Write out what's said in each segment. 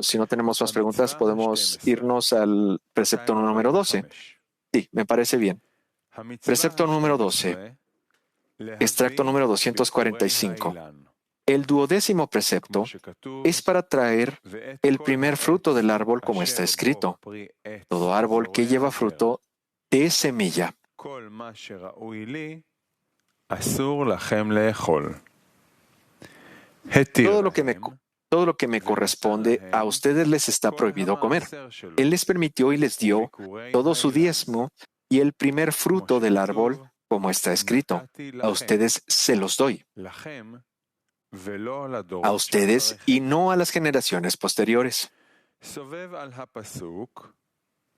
si no tenemos más preguntas, podemos irnos al precepto número 12. Sí, me parece bien. Precepto número 12. Extracto número 245. El 12º precepto es para traer el primer fruto del árbol como está escrito. Todo árbol que lleva fruto de semilla. Todo lo que me corresponde a ustedes les está prohibido comer. Él les permitió y les dio todo su diezmo y el primer fruto del árbol, como está escrito. A ustedes se los doy. A ustedes y no a las generaciones posteriores.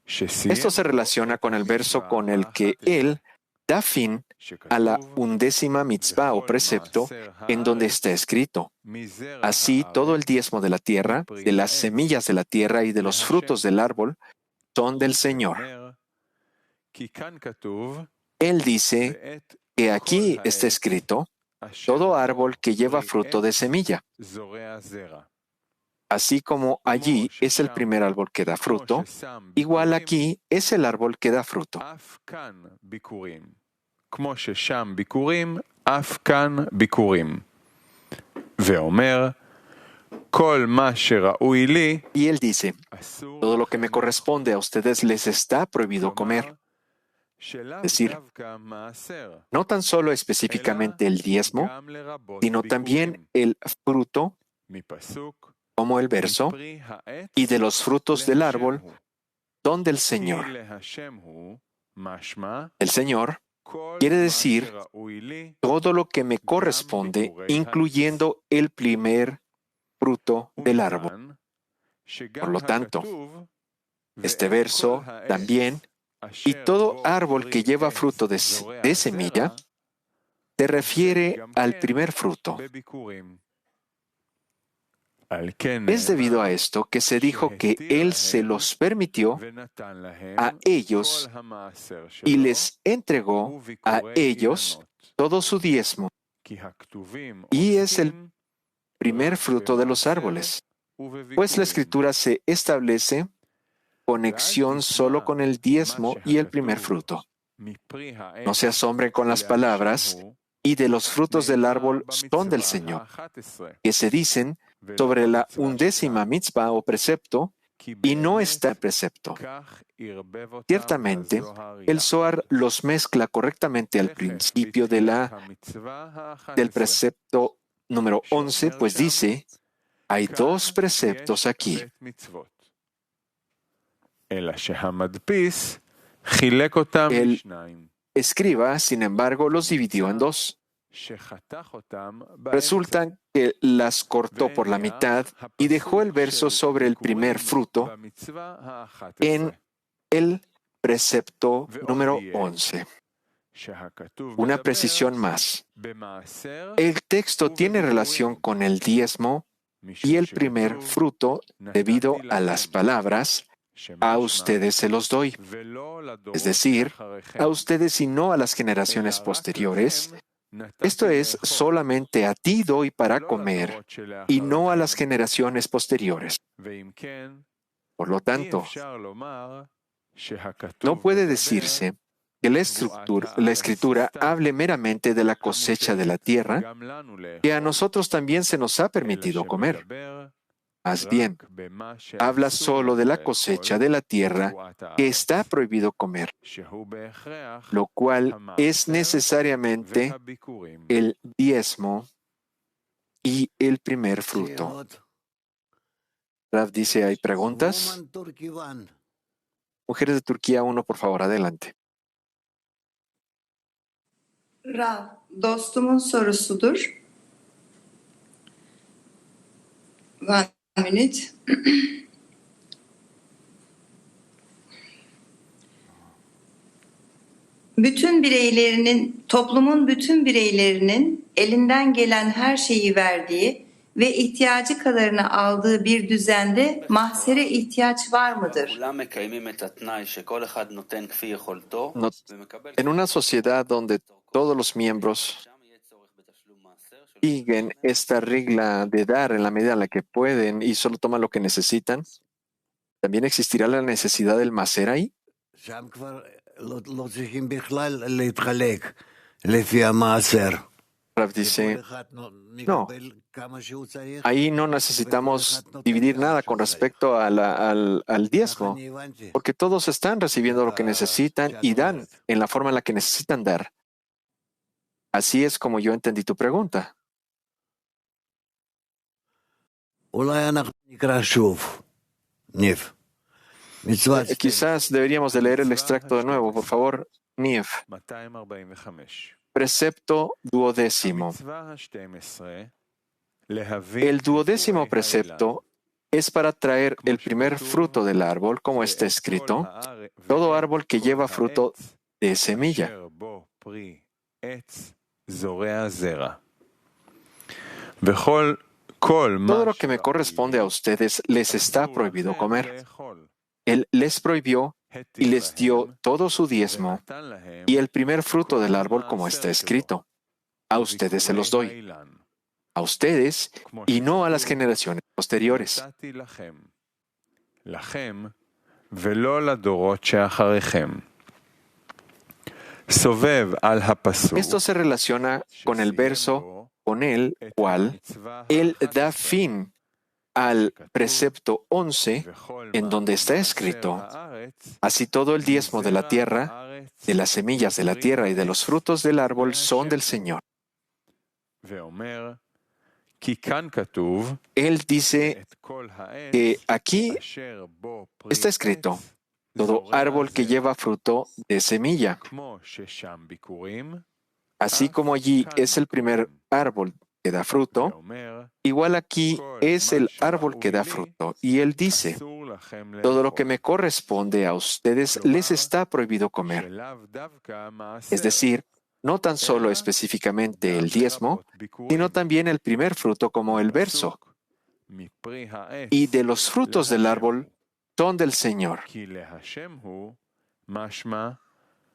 Esto se relaciona con el verso con el que él da fin a la 11ª mitzvah o precepto, en donde está escrito: así todo el diezmo de la tierra, de las semillas de la tierra y de los frutos del árbol son del Señor. Él dice que aquí está escrito: todo árbol que lleva fruto de semilla. Así como allí es el primer árbol que da fruto, igual aquí es el árbol que da fruto. Y él dice: todo lo que me corresponde a ustedes les está prohibido comer. Es decir, no tan solo específicamente el diezmo, sino también el fruto, como el verso, y de los frutos del árbol son del Señor. El Señor quiere decir todo lo que me corresponde, incluyendo el primer fruto del árbol. Por lo tanto, este verso también, y todo árbol que lleva fruto de semilla, se refiere al primer fruto. Es debido a esto que se dijo que Él se los permitió a ellos y les entregó a ellos todo su diezmo, y es el primer fruto de los árboles, pues la Escritura se establece conexión solo con el diezmo y el primer fruto. No se asombren con las palabras "y de los frutos del árbol son del Señor", que se dicen sobre la 11ª mitzvah o precepto, y no está el precepto. Ciertamente, el Zohar los mezcla correctamente al principio del precepto número 11, pues dice: hay dos preceptos aquí. El escriba, sin embargo, los dividió en dos. Resulta que las cortó por la mitad y dejó el verso sobre el primer fruto en el precepto número 11. Una precisión más. El texto tiene relación con el diezmo y el primer fruto debido a las palabras "a ustedes se los doy", es decir, a ustedes y no a las generaciones posteriores. Esto es, solamente a ti doy para comer y no a las generaciones posteriores. Por lo tanto, no puede decirse que la Escritura hable meramente de la cosecha de la tierra, que a nosotros también se nos ha permitido comer. Más bien, habla solo de la cosecha de la tierra que está prohibido comer, lo cual es necesariamente el diezmo y el primer fruto. Rav dice: ¿hay preguntas? Mujeres de Turquía 1, por favor, adelante. Rav, dostumun sorusudur. One minute. Toplumun bütün bireylerinin elinden gelen her şeyi verdiği ve ihtiyacı kadarını aldığı bir düzende mahsere ihtiyaç var mıdır? En una sociedad donde todos los miembros siguen esta regla de dar en la medida en la que pueden y solo toman lo que necesitan, ¿también existirá la necesidad del macer ahí? Rav dice, no, ahí no necesitamos dividir nada con respecto al diezmo, porque todos están recibiendo lo que necesitan y dan en la forma en la que necesitan dar. Así es como yo entendí tu pregunta. Quizás deberíamos de leer el extracto de nuevo, por favor. Niev. Precepto duodécimo. El duodécimo precepto es para traer el primer fruto del árbol, como está escrito, todo árbol que lleva fruto de semilla. Todo lo que me corresponde a ustedes les está prohibido comer. Él les prohibió y les dio todo su diezmo y el primer fruto del árbol, como está escrito. A ustedes se los doy. A ustedes y no a las generaciones posteriores. Esto se relaciona con el verso con el cual Él da fin al precepto 11, en donde está escrito, así todo el diezmo de la tierra, de las semillas de la tierra y de los frutos del árbol son del Señor. Él dice que aquí está escrito, todo árbol que lleva fruto de semilla. Así como allí es el primer árbol que da fruto, igual aquí es el árbol que da fruto. Y él dice, todo lo que me corresponde a ustedes les está prohibido comer. Es decir, no tan solo específicamente el diezmo, sino también el primer fruto como el verso. Y de los frutos del árbol son del Señor.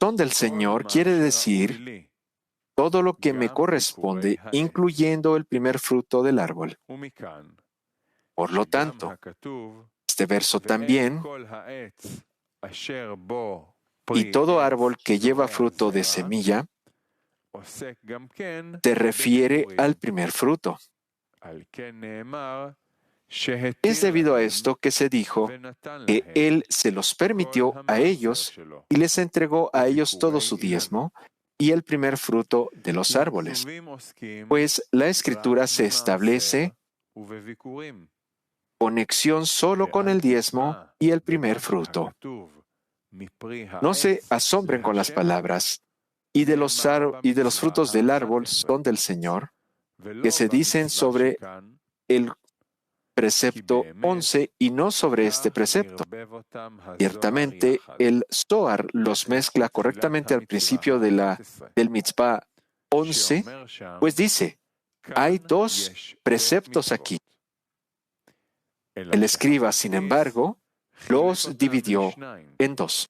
Son del Señor quiere decir todo lo que me corresponde, incluyendo el primer fruto del árbol. Por lo tanto, este verso también, y todo árbol que lleva fruto de semilla, se refiere al primer fruto. Es debido a esto que se dijo que Él se los permitió a ellos y les entregó a ellos todo su diezmo y el primer fruto de los árboles, pues la Escritura se establece conexión solo con el diezmo y el primer fruto. No se asombren con las palabras, y de los frutos del árbol son del Señor, que se dicen sobre el precepto 11 y no sobre este precepto. Ciertamente, el Zohar los mezcla correctamente al principio del mitzvah 11, pues dice, hay dos preceptos aquí. El escriba, sin embargo, los dividió en dos.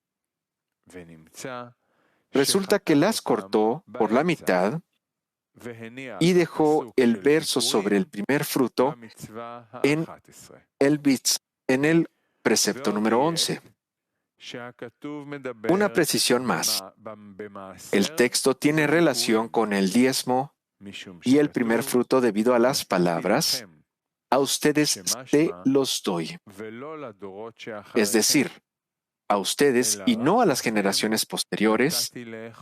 Resulta que las cortó por la mitad y dejó el verso sobre el primer fruto en el precepto número 11. Una precisión más. El texto tiene relación con el diezmo y el primer fruto debido a las palabras, a ustedes se los doy. Es decir, a ustedes y no a las generaciones posteriores,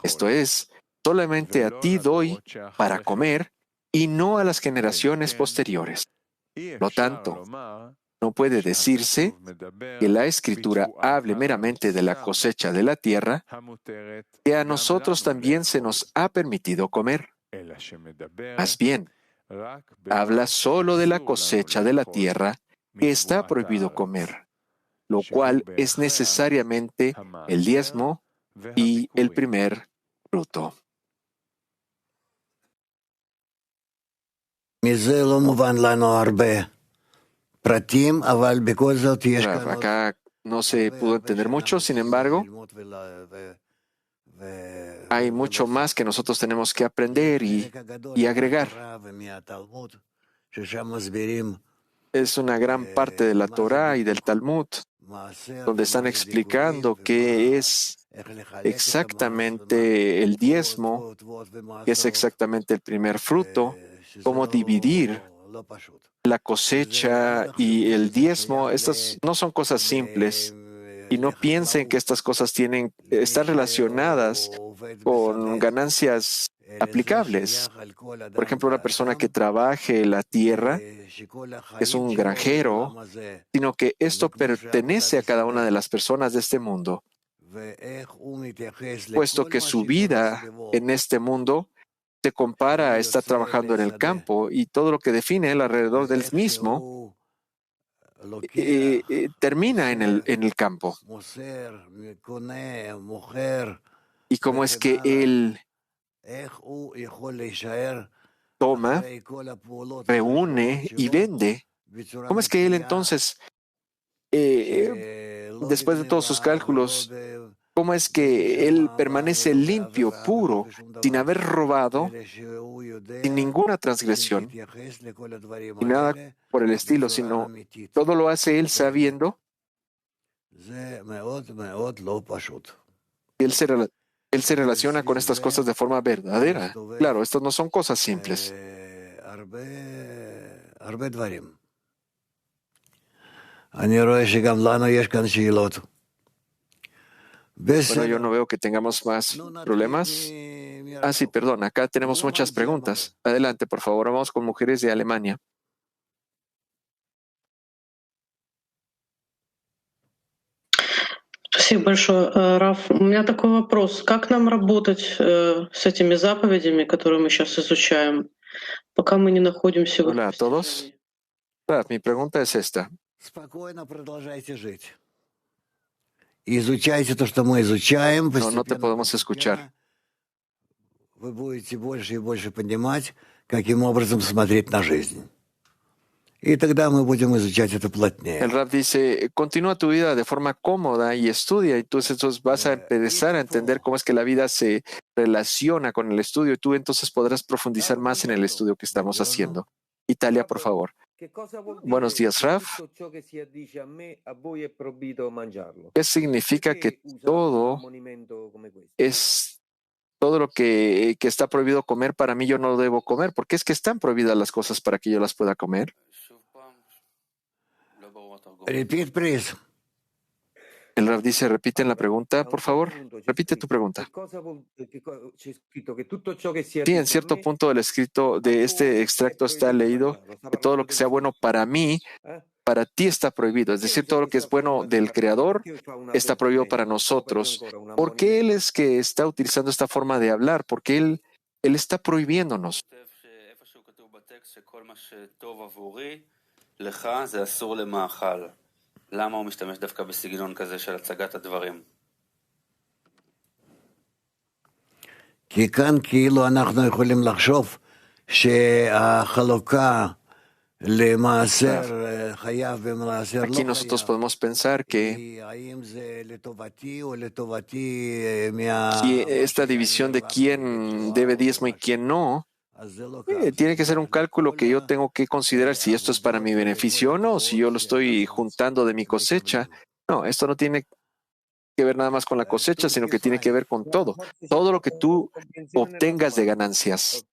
esto es, solamente a ti doy para comer y no a las generaciones posteriores. Por lo tanto, no puede decirse que la Escritura hable meramente de la cosecha de la tierra, que a nosotros también se nos ha permitido comer. Más bien, habla solo de la cosecha de la tierra que está prohibido comer, lo cual es necesariamente el diezmo y el primer fruto. Acá no se pudo entender mucho, sin embargo, Hay mucho más que nosotros tenemos que aprender y agregar. Es una gran parte de la Torá y del Talmud, donde están explicando qué es exactamente el diezmo, qué es exactamente el primer fruto, cómo dividir la cosecha y el diezmo. Estas no son cosas simples y no piensen que estas cosas están relacionadas con ganancias aplicables. Por ejemplo, una persona que trabaje la tierra, que es un granjero, sino que esto pertenece a cada una de las personas de este mundo, puesto que su vida en este mundo se compara a estar trabajando en el campo y todo lo que define él alrededor del mismo termina en el campo. Y cómo es que él toma, reúne y vende. ¿Cómo es que él entonces, después de todos sus cálculos, cómo es que él permanece limpio, puro, sin haber robado, sin ninguna transgresión y nada por el estilo, sino todo lo hace él sabiendo que él se relaciona con estas cosas de forma verdadera? Claro, estas no son cosas simples. Bueno, yo no veo que tengamos más problemas. Ah, sí, perdón, acá tenemos muchas preguntas. Adelante, por favor, vamos con mujeres de Alemania. Спасибо большое, Раф. У меня такой вопрос. Как нам работать с этими заповедями, которые мы сейчас изучаем, пока мы не находимся в их Hola a todos. постижении? Mi pregunta es esta. No, no te podemos escuchar. Вы будете больше и больше понимать, каким образом смотреть на жизнь. Y тогда мы будем изучать это плотнее. El Rab dice, continúa tu vida de forma cómoda y estudia, y tú entonces vas a empezar a entender cómo es que la vida se relaciona con el estudio, y tú entonces podrás profundizar más en el estudio que estamos haciendo. Italia, por favor. Buenos días, Raf. ¿Qué significa que todo lo que está prohibido comer, para mí yo no lo debo comer? ¿Por qué es que están prohibidas las cosas para que yo las pueda comer? Repeat, please. El Rab dice, repiten la pregunta, por favor. Repite tu pregunta. Sí, en cierto punto del escrito de este extracto está leído que todo lo que sea bueno para mí, para ti está prohibido. Es decir, todo lo que es bueno del Creador está prohibido para nosotros. ¿Por qué Él es que está utilizando esta forma de hablar? Porque Él está prohibiéndonos. למה הוא משתמש דווקא בסגנון כזה של הצגת הדברים? כי כאן כאילו אנחנו יכולים לחשוב שהחלוקה למעשר חייב ומעשר לא Aquí nosotros podemos pensar que האם זה לטובתי או לטובתי esta división de quién debe diezmo y quién no, tiene que ser un cálculo que yo tengo que considerar si esto es para mi beneficio o no, si yo lo estoy juntando de mi cosecha. No, esto no tiene que ver nada más con la cosecha, sino que tiene que ver con todo lo que tú obtengas de ganancias.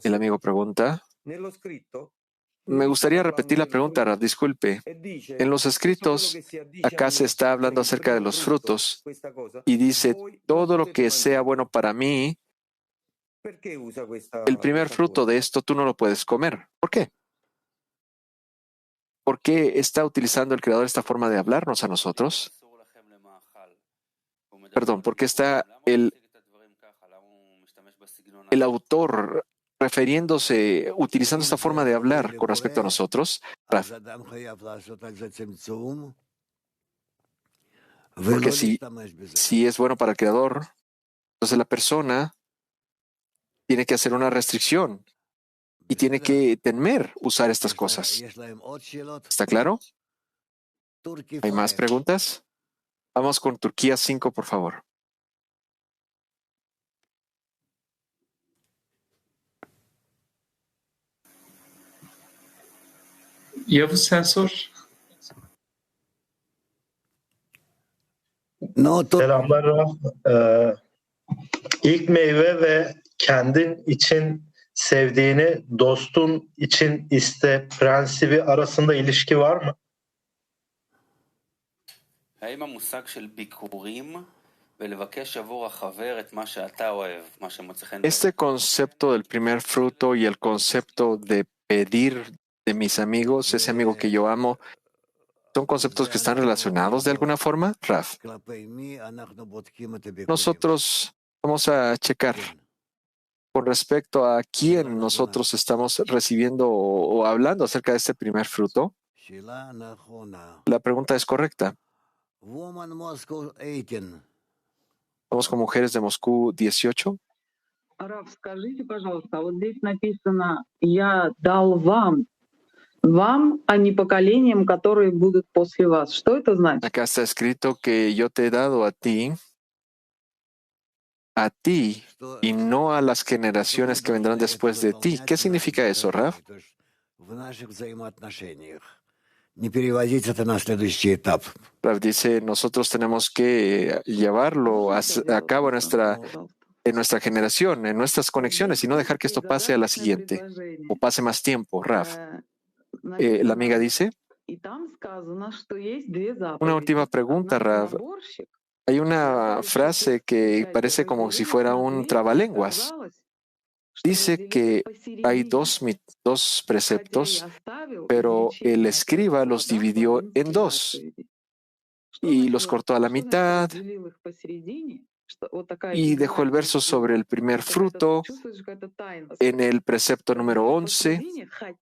El amigo pregunta. Me gustaría repetir la pregunta, Raf, disculpe. En los escritos, acá se está hablando acerca de los frutos y dice, todo lo que sea bueno para mí, el primer fruto de esto tú no lo puedes comer. ¿Por qué? ¿Por qué está utilizando el Creador esta forma de hablarnos a nosotros? Perdón, ¿por qué está el autor utilizando esta forma de hablar con respecto a nosotros? Raf. Porque si es bueno para el Creador, entonces la persona tiene que hacer una restricción y tiene que temer usar estas cosas. ¿Está claro? ¿Hay más preguntas? Vamos con Turquía 5, por favor. Yavuz Sensor. Selamlar Raf. İlk meyve ve kendin için sevdiğini dostun için iste prensibi arasında ilişki var mı? האם המושג של ביקורים ולבקש עבור החבר את מה שאתה אוהב, מה שמוצא חן? Este concepto del primer fruto y el concepto de pedir de mis amigos, ese amigo que yo amo, ¿son conceptos que están relacionados de alguna forma, Raf? Nosotros vamos a checar con respecto a quién nosotros estamos recibiendo o hablando acerca de este primer fruto. La pregunta es correcta. Vamos con Mujeres de Moscú 18. Раф, скажите, пожалуйста, вот здесь написано «Я дал вам», а не поколениям, которые будут после вас. Что это значит? Acá está escrito que yo te he dado a ti y no a las generaciones que vendrán después de ti. ¿Qué significa eso, Raf? Raf dice, nosotros tenemos que llevarlo a cabo en nuestra generación, en nuestras conexiones, y no dejar que esto pase a la siguiente o pase más tiempo, Raf. La amiga dice, una última pregunta, Raf. Hay una frase que parece como si fuera un trabalenguas. Dice que hay dos preceptos, pero el escriba los dividió en dos y los cortó a la mitad y dejó el verso sobre el primer fruto en el precepto número 11.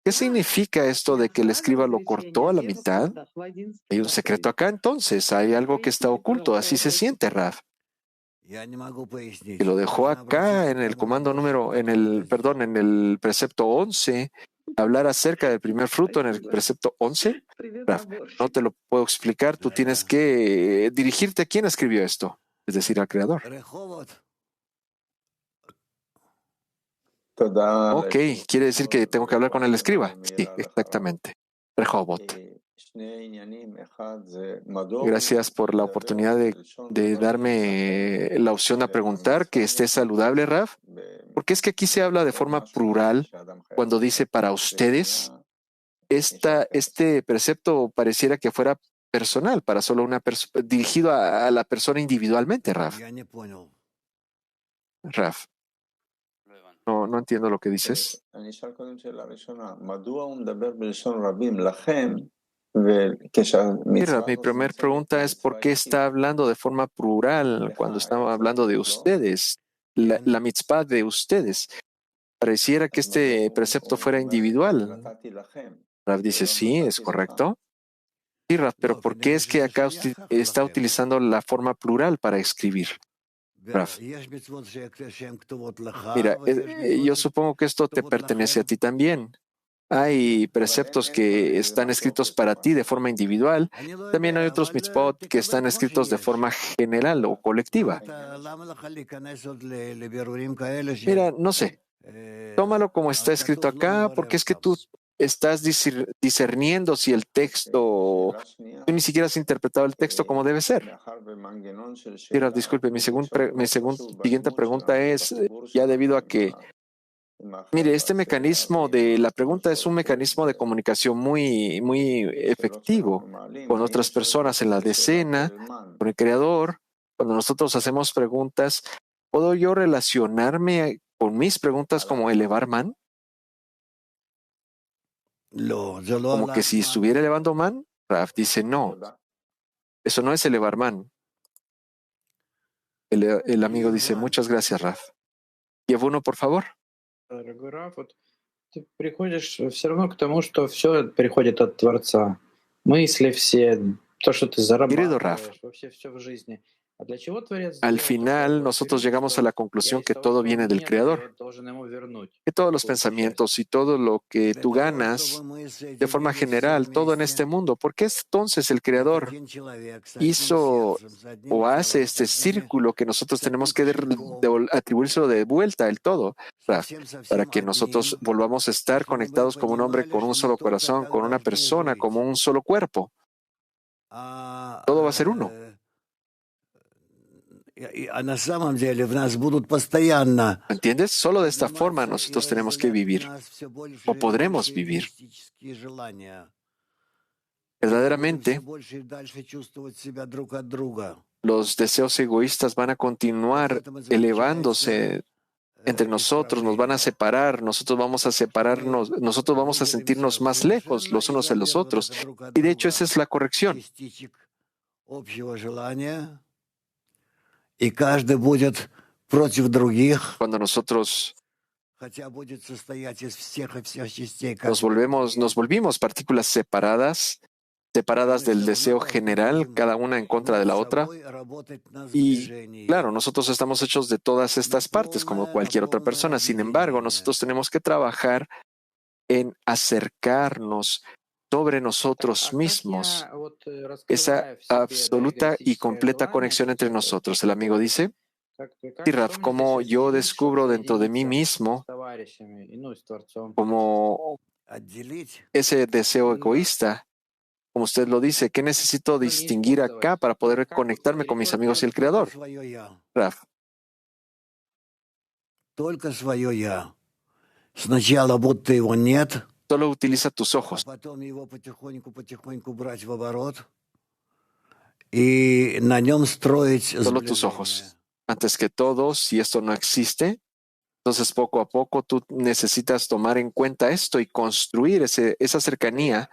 ¿Qué significa esto de que el escriba lo cortó a la mitad? Hay un secreto acá, entonces hay algo que está oculto. Así se siente, Raf. Y lo dejó acá en el en el precepto 11, hablar acerca del primer fruto en el precepto 11. Raf, no te lo puedo explicar, tú tienes que dirigirte a quién escribió esto, es decir, al creador. Ok, quiere decir que tengo que hablar con el escriba. Sí, exactamente. Rehovot. Gracias por la oportunidad de darme la opción a preguntar, que esté saludable, Raf. Porque es que aquí se habla de forma plural cuando dice para ustedes. Este precepto pareciera que fuera personal, para solo una persona, dirigido a la persona individualmente, Raf. Raf. No entiendo lo que dices. Mira, mi primera pregunta es ¿por qué está hablando de forma plural cuando estamos hablando de ustedes? La mitzvah de ustedes. Pareciera que este precepto fuera individual. Rav dice, sí, es correcto. Sí, Rav, pero ¿por qué es que acá está utilizando la forma plural para escribir? Rav. Mira, yo supongo que esto te pertenece a ti también. Hay preceptos que están escritos para ti de forma individual. También hay otros mitzvot que están escritos de forma general o colectiva. Mira, no sé. Tómalo como está escrito acá, porque es que tú estás discerniendo si el texto, tú ni siquiera has interpretado el texto como debe ser. Mira, disculpe, mi siguiente pregunta es, ya debido a que mire, este mecanismo de la pregunta es un mecanismo de comunicación muy efectivo con otras personas en la decena, con el creador. Cuando nosotros hacemos preguntas, ¿puedo yo relacionarme con mis preguntas como elevar man? Como que si estuviera elevando man. Raf dice, no, eso no es elevar man. El amigo dice, muchas gracias, Raf. Lleva uno, por favor. Дорогой Раф, вот ты приходишь все равно к тому, что все приходит от Творца. Мысли все, то, что ты зарабатываешь, вообще все в жизни. Al final, nosotros llegamos a la conclusión que todo viene del Creador, que todos los pensamientos y todo lo que tú ganas, de forma general, todo en este mundo, ¿por qué entonces el Creador hizo o hace este círculo que nosotros tenemos que atribuírselo de vuelta el todo, Raf, para que nosotros volvamos a estar conectados como un hombre con un solo corazón, con una persona, como un solo cuerpo? Todo va a ser uno. ¿Entiendes? Solo de esta forma nosotros tenemos que vivir o podremos vivir. Verdaderamente, los deseos egoístas van a continuar elevándose entre nosotros, nos van a separar, nosotros vamos a separarnos, nosotros vamos a sentirnos más lejos los unos de los otros. Y de hecho esa es la corrección. Cuando nosotros nos volvimos partículas separadas del deseo general, cada una en contra de la otra. Y claro, nosotros estamos hechos de todas estas partes, como cualquier otra persona. Sin embargo, nosotros tenemos que trabajar en acercarnos sobre nosotros mismos, esa absoluta y completa conexión entre nosotros. El amigo dice, sí, Raf, como yo descubro dentro de mí mismo como ese deseo egoísta, como usted lo dice, ¿qué necesito distinguir acá para poder conectarme con mis amigos y el Creador? Raf. Solo utiliza tus ojos. Solo tus ojos. Antes que todo, si esto no existe, entonces poco a poco tú necesitas tomar en cuenta esto y construir esa cercanía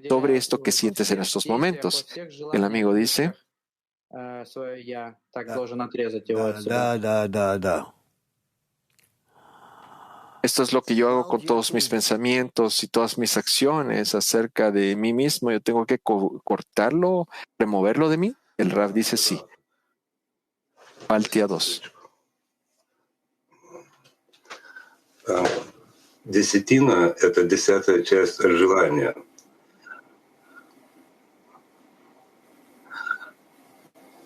sobre esto que sientes en estos momentos. El amigo dice, esto es lo que yo hago con todos mis pensamientos y todas mis acciones acerca de mí mismo. Yo tengo que cortarlo, removerlo de mí. El Rav dice sí. Paltia 2. Десятина — это 10-я часть желания.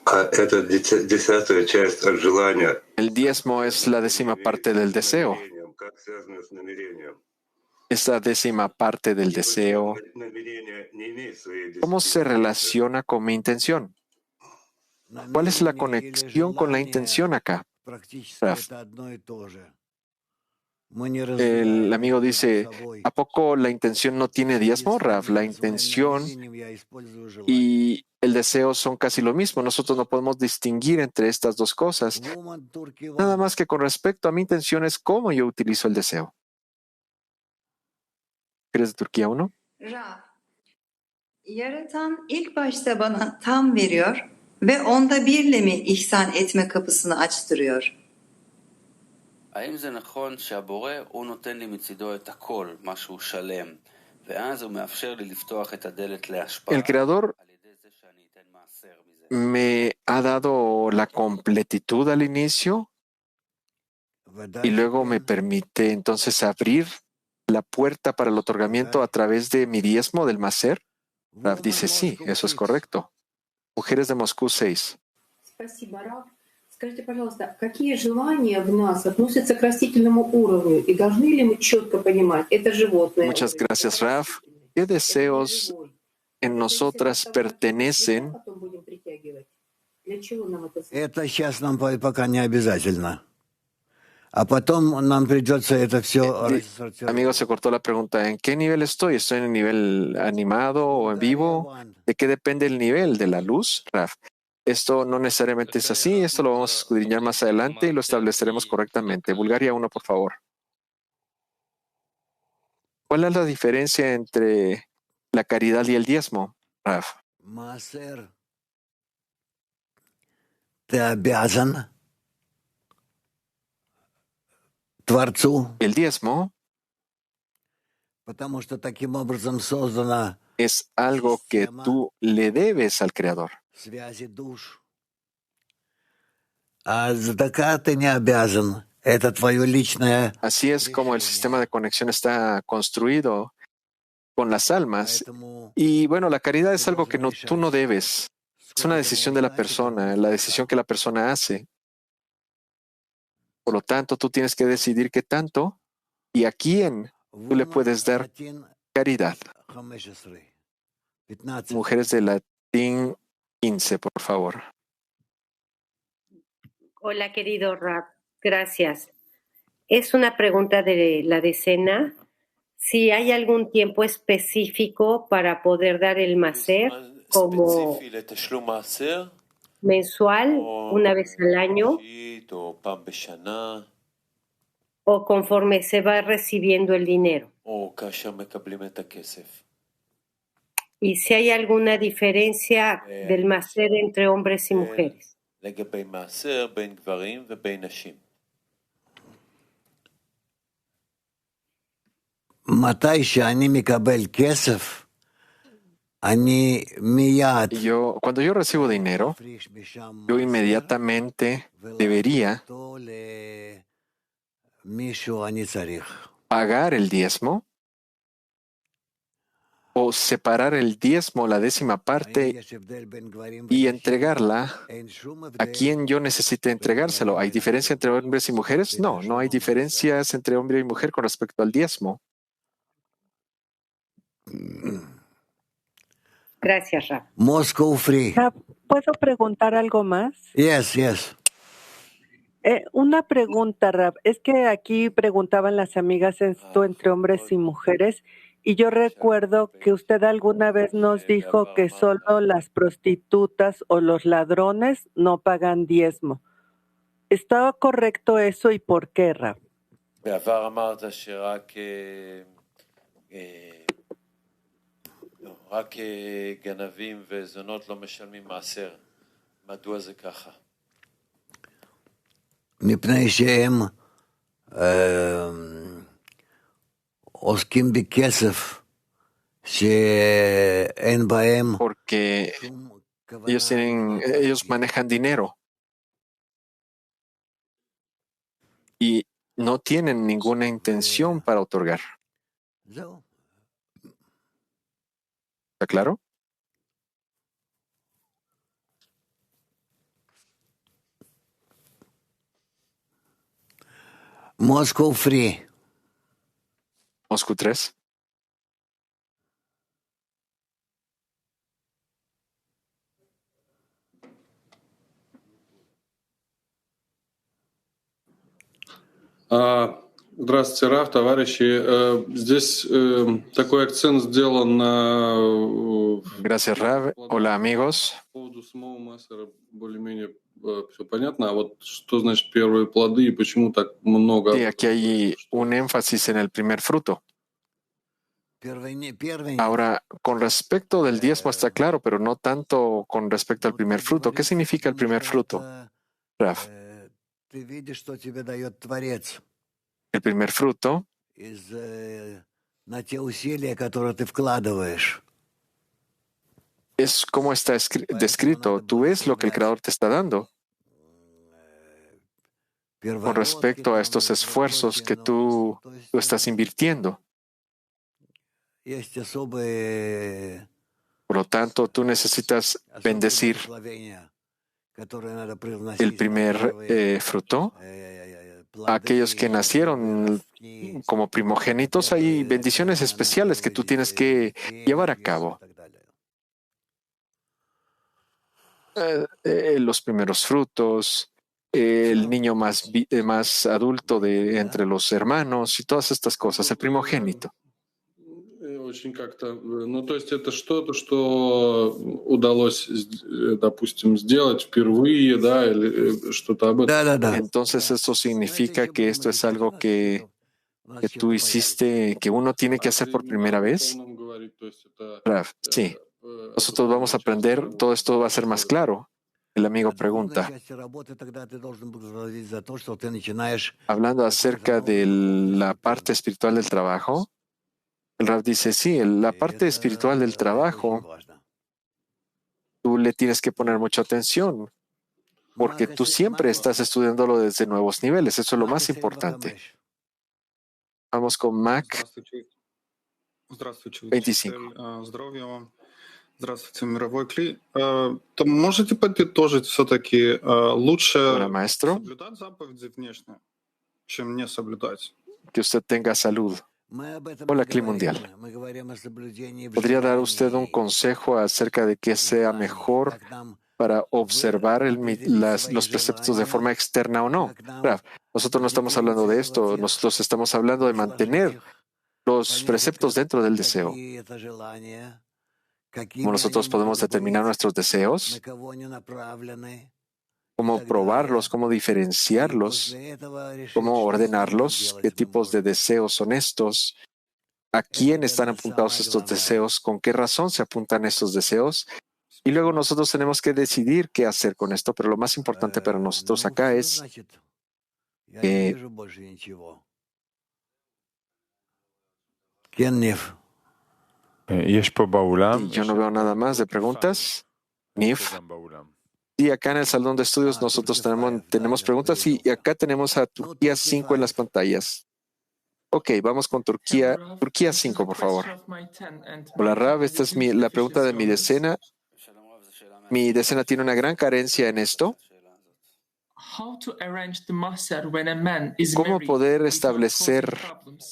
А это 10-я часть желания. El diezmo es la 10ª parte del deseo. Esa 10ª parte del deseo, ¿cómo se relaciona con mi intención? ¿Cuál es la conexión con la intención acá? Raf. El amigo dice, ¿a poco la intención no tiene diezmo, Raf? La intención y el deseo son casi lo mismo. Nosotros no podemos distinguir entre estas dos cosas. Nada más que con respecto a mi intención es cómo yo utilizo el deseo. ¿Eres de Turquía 1? Raf, yaratan ilk başta bana tam veriyor ve onda birle mi ihsan etme kapısını açtırıyor? האם זה נכון שהבורא הוא נותן לי מצידו את הכל, משהו שלם, ואז הוא מאפשר לי לפתוח את הדלת להשפעה? El Creador me ha dado la completitud al inicio y luego me permite entonces abrir la puerta para el otorgamiento a través de mi diezmo del Maser. Rav dice sí, eso es correcto. Mujeres de Moscú 6. Скажите, пожалуйста, какие желания в нас относятся к растительному уровню? И должны ли мы четко понимать, это животное? Muchas gracias, Raf. ¿Qué deseos en nosotras pertenecen? Это сейчас нам пока не обязательно. А потом нам придется это все рассортировать. Amigo, se cortó la pregunta. ¿En qué nivel estoy? ¿Estoy en el nivel animado o en vivo? ¿De qué depende el nivel? ¿De la luz, Raf? Esto no necesariamente es así, esto lo vamos a escudriñar más adelante y lo estableceremos correctamente. Bulgaria 1, por favor. ¿Cuál es la diferencia entre la caridad y el diezmo, Raf? Маасер, ты обязан Творцу, El diezmo потому что таким образом создана es algo que tú le debes al Creador. связи душ, Цдака ты не обязан. Это твое личное. Así es como el sistema de conexión está construido con las almas. Y bueno, la caridad es algo que tú no debes. Es una decisión de la persona, la decisión que la persona hace. Por lo tanto, tú tienes que decidir qué tanto y a quién tú le puedes dar caridad. Mujeres de latín 15, por favor. Hola, querido Rab. Gracias. Es una pregunta de la decena. Si hay algún tiempo específico para poder dar el maser, como mensual, una vez al año, o conforme se va recibiendo el dinero. Y si hay alguna diferencia del maser entre hombres y mujeres. מתי שאני מקבל כסף, אני מיד Cuando yo recibo dinero, yo inmediatamente debería למישהו אני צריך. pagar el diezmo o separar el diezmo, la décima parte, y entregarla a quien yo necesite entregárselo. ¿Hay diferencia entre hombres y mujeres? No, no hay diferencias entre hombre y mujer con respecto al diezmo. Gracias, Rab. Moscow Free. ¿Puedo preguntar algo más? Yes. Una pregunta, Rab. Es que aquí preguntaban las amigas esto entre hombres y mujeres, y yo recuerdo que usted alguna vez nos dijo que solo las prostitutas o los ladrones no pagan diezmo. ¿Estaba correcto eso y por qué, Rab? רק גנבים וזונות לא משלמים מעשר. מדוע זה ככה? מפני שהם עוסקים בכסף שאין בהם. Porque ellos manejan dinero y no tienen ninguna intención para otorgar. ¿Está claro? Moscow Free. Moscú 3. Здравствуйте, Раф, товарищи. Здесь такой акцент сделан на... Gracias, Rav. Hola, amigos. По поводу самого массера более-менее все понятно. А вот что значит первые плоды и почему так много... Sí, aquí hay un énfasis en el primer fruto. Ahora, con respecto del diezmo está claro, pero no tanto con respecto al primer fruto. ¿Qué significa el primer fruto, Rav? El primer fruto es como está descrito. Tú ves lo que el Creador te está dando con respecto a estos esfuerzos que tú estás invirtiendo. Por lo tanto, tú necesitas bendecir el primer fruto. Aquellos que nacieron como primogénitos, hay bendiciones especiales que tú tienes que llevar a cabo. Los primeros frutos, el niño más adulto de entre los hermanos y todas estas cosas, el primogénito. Очень как-то, ну, то есть это что-то, что удалось, допустим, сделать впервые, да, или что-то об этом. Entonces, eso significa que esto es algo que tú hiciste, que uno tiene que hacer por primera vez. Rav, sí. Nosotros vamos a aprender, todo esto va a ser más claro. El amigo pregunta, hablando acerca de la parte espiritual del trabajo, el Rav dice, sí, la parte espiritual del trabajo, tú le tienes que poner mucha atención. porque tú siempre estás estudiándolo desde nuevos niveles. Eso es lo más importante. Vamos con Mac 25. Здоровья вам. Здравствуйте, мировой Кли. То можете подытожить все-таки лучше Hola, maestro. соблюдать заповеди внешне, чем не соблюдать? Que usted tenga salud. Hola, Cli Mundial. ¿Podría dar usted un consejo acerca de qué sea mejor para observar los preceptos de forma externa o no? Rav, nosotros no estamos hablando de esto, nosotros estamos hablando de mantener los preceptos dentro del deseo. ¿Cómo nosotros podemos determinar nuestros deseos? ¿Cómo probarlos? ¿Cómo diferenciarlos? ¿Cómo ordenarlos? ¿Qué tipos de deseos son estos? ¿A quién están apuntados estos deseos? ¿Con qué razón se apuntan estos deseos? Y luego nosotros tenemos que decidir qué hacer con esto, pero lo más importante para nosotros acá es que yo no veo nada más de preguntas. Nif. Y acá en el salón de estudios nosotros tenemos preguntas y acá tenemos a Turquía 5 en las pantallas. Ok, vamos con Turquía 5, por favor. Hola, Rav, esta es la pregunta de mi decena. Mi decena tiene una gran carencia en esto. ¿Cómo poder establecer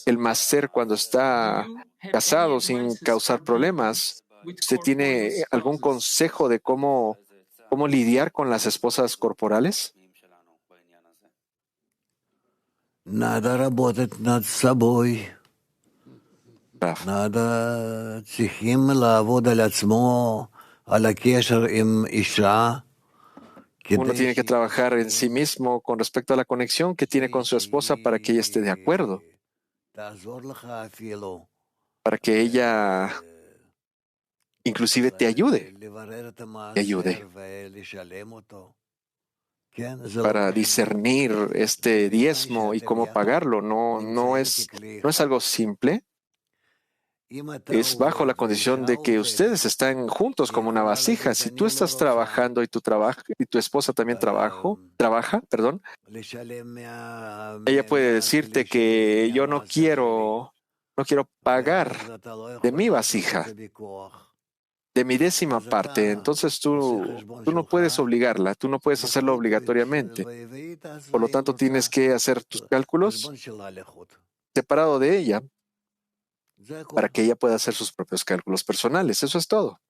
el maser cuando está casado sin causar problemas? ¿Usted tiene algún consejo de cómo lidiar con las esposas corporales? Надо работать над собой. надо צריכים לעבוד על עצמו, על הקשר עם אישה. Uno tiene que trabajar en sí mismo con respecto a la conexión que tiene con su esposa para que ella esté de acuerdo, para que ella inclusive te ayude, para discernir este diezmo y cómo pagarlo. No es algo simple. Es bajo la condición de que ustedes están juntos como una vasija. Si tú estás trabajando y tu esposa también trabaja, ella puede decirte que yo no quiero pagar de mi vasija, de mi 10ª parte. Entonces tú no puedes obligarla, tú no puedes hacerlo obligatoriamente. Por lo tanto, tienes que hacer tus cálculos separado de ella, para que ella pueda hacer sus propios cálculos personales. Eso es todo.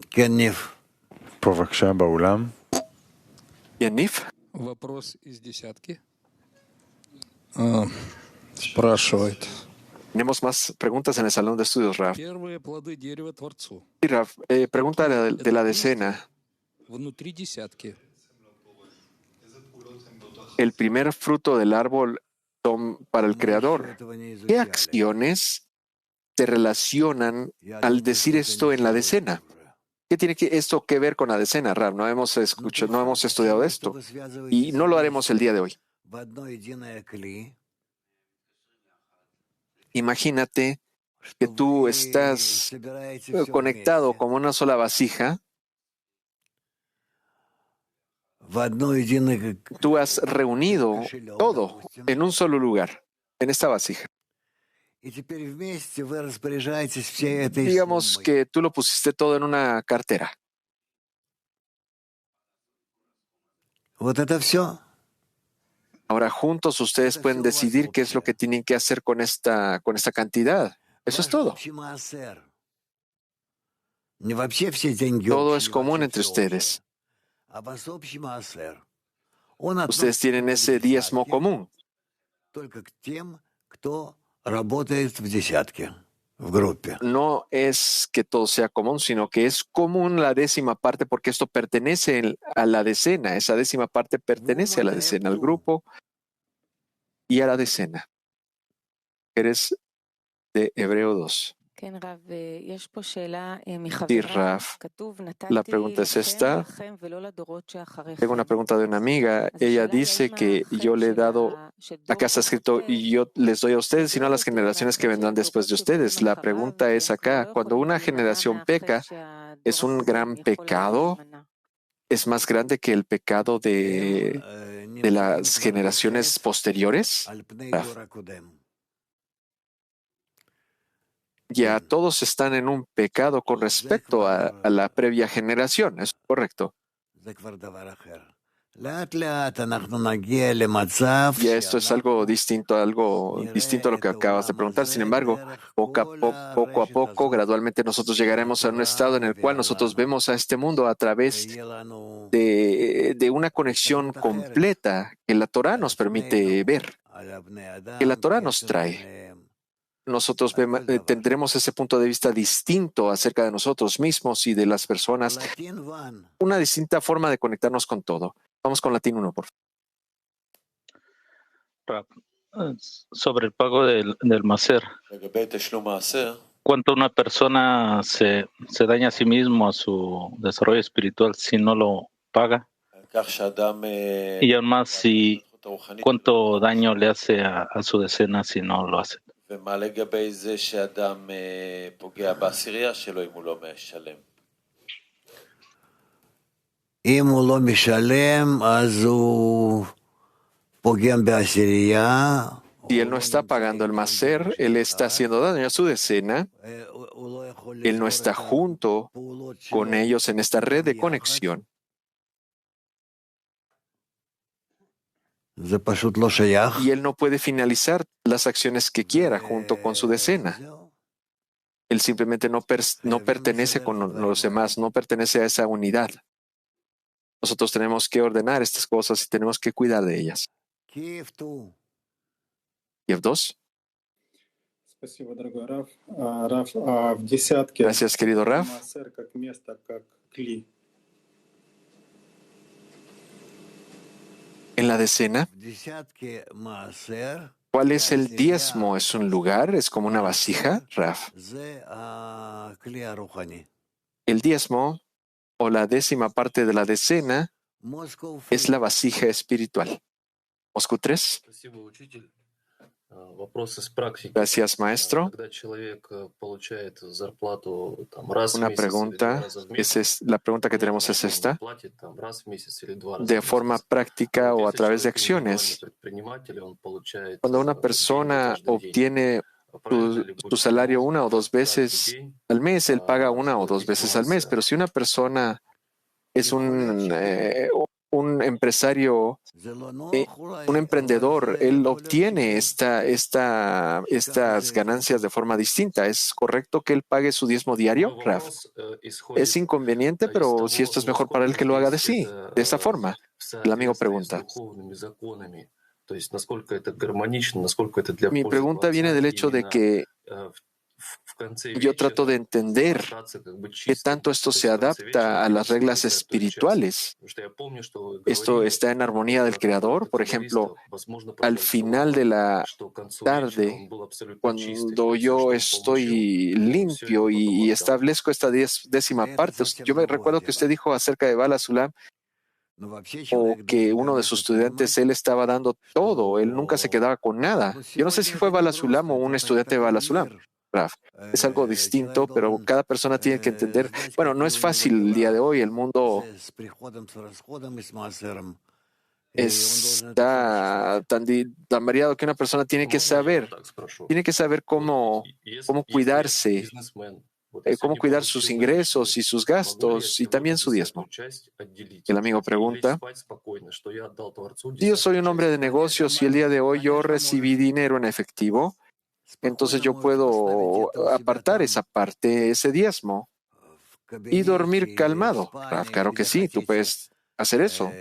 Kenif. Kenif. Вопрос из десятки. Спрашивает. Tenemos más preguntas en el salón de estudios, Rav. Первые плоды дерева Творцу. Sí, Rav, pregunta de la decena. Внутри десятки. El primer fruto del árbol para el Creador. ¿Qué acciones se relacionan al decir esto en la decena? ¿Qué tiene esto que ver con la decena, Rav? No hemos estudiado esto y no lo haremos el día de hoy. Imagínate que tú estás conectado como una sola vasija. Tú has reunido todo en un solo lugar, en esta vasija. Digamos que tú lo pusiste todo en una cartera. Ahora juntos ustedes pueden decidir qué es lo que tienen que hacer con esta cantidad. Eso es todo. Todo es común entre ustedes. Ustedes tienen ese diezmo común. No es que todo sea común, sino que es común la 10ª parte porque esto pertenece a la decena. Esa 10ª parte pertenece a la decena, al grupo y a la decena. Eres de Hebreo 2. Sí, Rav. La pregunta es esta. Tengo una pregunta de una amiga. Ella dice que yo le he dado, acá está escrito, y yo les doy a ustedes, sino a las generaciones que vendrán después de ustedes. La pregunta es acá, cuando una generación peca, es un gran pecado, es más grande que el pecado de las generaciones posteriores. Ya todos están en un pecado con respecto a la previa generación, ¿es correcto? Ya esto es algo distinto a lo que acabas de preguntar. Sin embargo, poco a poco, gradualmente nosotros llegaremos a un estado en el cual nosotros vemos a este mundo a través de una conexión completa que la Torá nos permite ver, que la Torá nos trae. Nosotros tendremos ese punto de vista distinto acerca de nosotros mismos y de las personas, una distinta forma de conectarnos con todo. Vamos con Latín 1, por favor. Sobre el pago del Maser. ¿Cuánto una persona se daña a sí mismo, a su desarrollo espiritual, si no lo paga? Y aún más, ¿cuánto daño le hace a su decena si no lo hace? Si él no está pagando el maser, él está haciendo daño a su decena. Él no está junto con ellos en esta red de conexión. Y él no puede finalizar las acciones que quiera junto con su decena. Él simplemente no pertenece con los demás, no pertenece a esa unidad. Nosotros tenemos que ordenar estas cosas y tenemos que cuidar de ellas. Kiev 2. Gracias, querido Raf. En la decena, ¿cuál es el diezmo? ¿Es un lugar? ¿Es como una vasija, Raf? El diezmo, o la 10ª parte de la decena, es la vasija espiritual. Moscú 3. Gracias, maestro. Una pregunta, la pregunta que tenemos es esta. De forma práctica o a través de acciones, cuando una persona obtiene su salario 1 o 2 veces al mes, él paga 1 o 2 veces al mes. Pero si una persona es un empresario, un emprendedor, él obtiene estas ganancias de forma distinta. ¿Es correcto que él pague su diezmo diario, Raf? Es inconveniente, pero si esto es mejor para él, que lo haga de esa forma. El amigo pregunta. Mi pregunta viene del hecho de que yo trato de entender qué tanto esto se adapta a las reglas espirituales. Esto está en armonía del Creador. Por ejemplo, al final de la tarde, cuando yo estoy limpio y establezco esta 10ª parte, yo me recuerdo que usted dijo acerca de Bala Sulam, o que uno de sus estudiantes, él estaba dando todo, él nunca se quedaba con nada. Yo no sé si fue Bala Sulam o un estudiante de Bala Sulam. Es algo distinto, pero cada persona tiene que entender. Bueno, no es fácil el día de hoy. El mundo está tan variado que una persona tiene que saber cómo cuidarse, cómo cuidar sus ingresos y sus gastos y también su diezmo. El amigo pregunta, si yo soy un hombre de negocios y el día de hoy yo recibí dinero en efectivo, entonces yo puedo apartar esa parte, ese diezmo, y dormir calmado. Claro que sí, tú puedes hacer eso.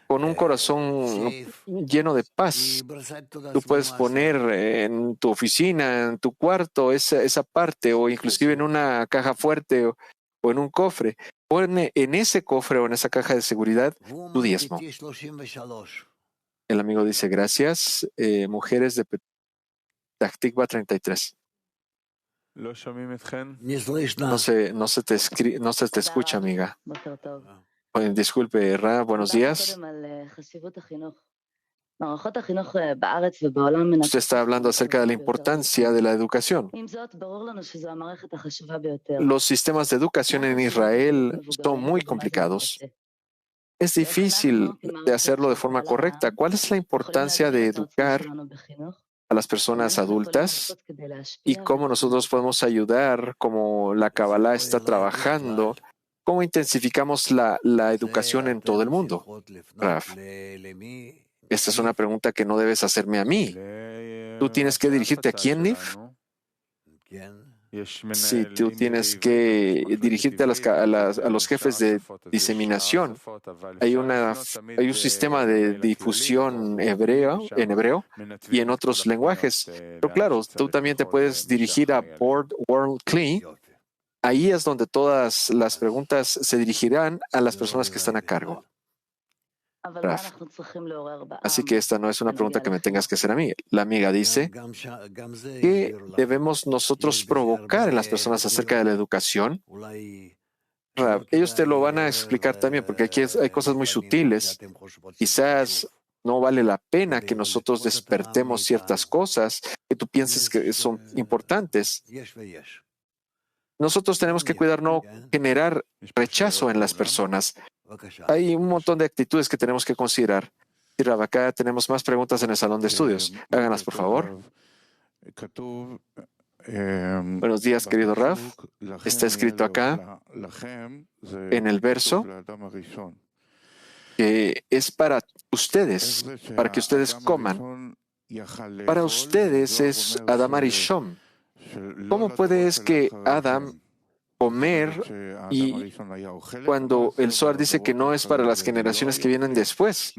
Con un corazón lleno de paz, tú puedes poner en tu oficina, en tu cuarto, esa parte, o inclusive en una caja fuerte o en un cofre. Pone en ese cofre o en esa caja de seguridad tu diezmo. El amigo dice, gracias. Mujeres de Petah Tikva 33. No se te escucha, amiga. Disculpe, Ra, buenos días. Usted está hablando acerca de la importancia de la educación. Los sistemas de educación en Israel son muy complicados. Es difícil de hacerlo de forma correcta. ¿Cuál es la importancia de educar a las personas adultas y cómo nosotros podemos ayudar, como la Kabbalah está trabajando, cómo intensificamos la educación en todo el mundo? Raf, esta es una pregunta que no debes hacerme a mí. ¿Tú tienes que dirigirte a quién, Nif? Sí, tú tienes que dirigirte a los jefes de diseminación. Hay un sistema de difusión en hebreo y en otros lenguajes. Pero claro, tú también te puedes dirigir a Board World Clean. Ahí es donde todas las preguntas se dirigirán a las personas que están a cargo. Raf. Así que esta no es una pregunta que me tengas que hacer a mí. La amiga dice que debemos nosotros provocar en las personas acerca de la educación. Raf, ellos te lo van a explicar también, porque aquí hay cosas muy sutiles. Quizás no vale la pena que nosotros despertemos ciertas cosas que tú pienses que son importantes. Nosotros tenemos que cuidar no generar rechazo en las personas. Hay un montón de actitudes que tenemos que considerar. Y Rab, acá tenemos más preguntas en el salón de estudios. Háganlas, por favor. Buenos días, querido Raf. Está escrito acá en el verso que es para ustedes, para que ustedes coman. Para ustedes es Adam Arishon. ¿Cómo puede es que Adam comer y cuando el Zohar dice que no es para las generaciones que vienen después?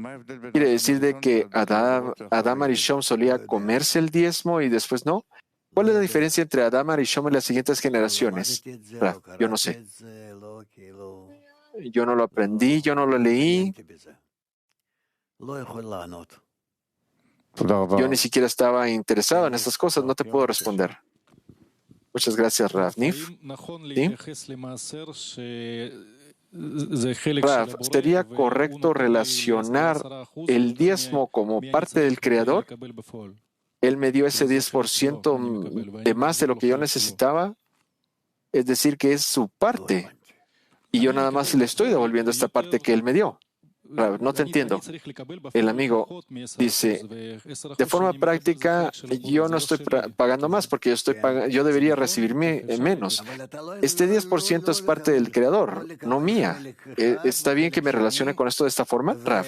¿Quiere decir de que Adam Arishon solía comerse el diezmo y después no? ¿Cuál es la diferencia entre Adam Arishon y las siguientes generaciones? Yo no sé. Yo no lo aprendí, yo no lo leí. Yo ni siquiera estaba interesado en estas cosas, no te puedo responder. Muchas gracias, Rav. Nif. Rav, ¿sería correcto relacionar el diezmo como parte del Creador? Él me dio ese 10% de más de lo que yo necesitaba. Es decir, que es su parte. Y yo nada más le estoy devolviendo esta parte que Él me dio. Rav, no te entiendo. El amigo dice, de forma práctica, yo no estoy pagando más porque yo debería recibirme menos. Este 10% es parte del Creador, no mía. ¿Está bien que me relacione con esto de esta forma, Rav?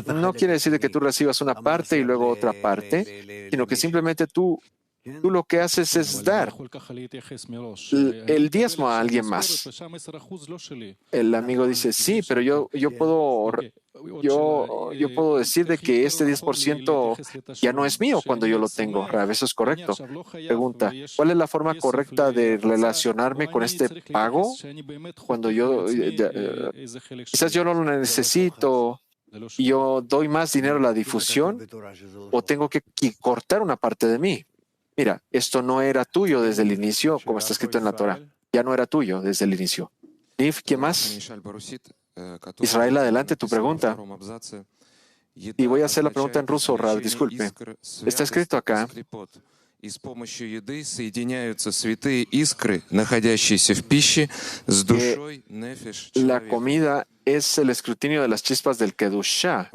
No quiere decir que tú recibas una parte y luego otra parte, sino que simplemente tú lo que haces es dar el diezmo a alguien más. El amigo dice, sí, pero yo puedo decir de que este 10% ya no es mío cuando yo lo tengo. Rav, eso es correcto. Pregunta, ¿cuál es la forma correcta de relacionarme con este pago? Cuando quizás yo no lo necesito y yo doy más dinero a la difusión, o tengo que cortar una parte de mí. Mira, esto no era tuyo desde el inicio, como está escrito en la Torah. Ya no era tuyo desde el inicio. Nif, ¿qué más? Israel, adelante, tu pregunta. Y voy a hacer la pregunta en ruso, Rav, disculpe. Está escrito acá. La comida es el escrutinio de las chispas del Kedushá,